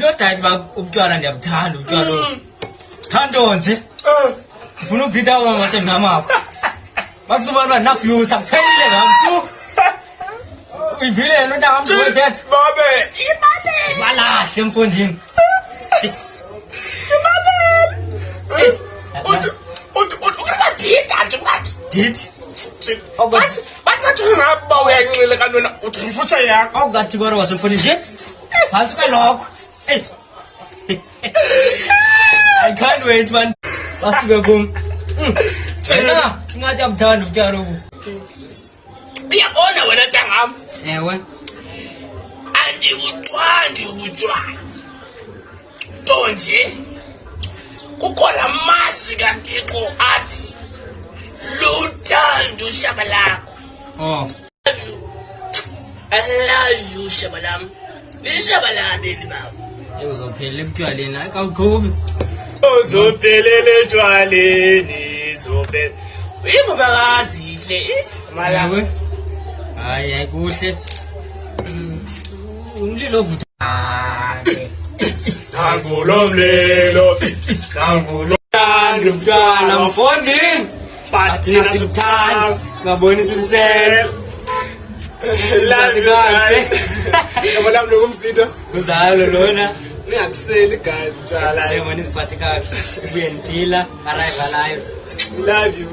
Indoda ba ubutshwala ndiyabuthanda utshwala. Thando nje. Ufuna uphitha mama wasemnamakho. Bakuzobana na future kuphelile ngamthu. Uyivile yena untanga mthwethethe. Babe. Balahle mfondini. Uyaphika nje bathi. Dithi. Bathi ngapha uyanxile kanti wena uthi ngifutha yakho. Awukathi kwara wasemfondini nje. Phansi kwalokho. I can't wait man. Basuke kum. Wena ingathi abuthanda ubutshalo obu. Uyabona wena ntangam. Ewe. Andibuthandi ubutshwala. Nto nje kukho la masi kaThixo athi luthando ushaba lakho. Oh. I love you shaba lam. Lishaba labeli baba. Uzophelela ebutshwaleni akawugqubi. Uzophelele etshwaleni zophe. Uyibabakazi ihle. Malawe. Hayi kuhle. Umlilo vutha. Nangulo mlilo. Nangulo thando ubutshwala mfondini. Bathina sikuthanda. Ngaboni simsela. Love you guys. Yabona nokumsida. Uzalo lona. Ningakuseli guys utshwala. Semani siphathe kahle. Ubuye niphila, arrive alive. Love you.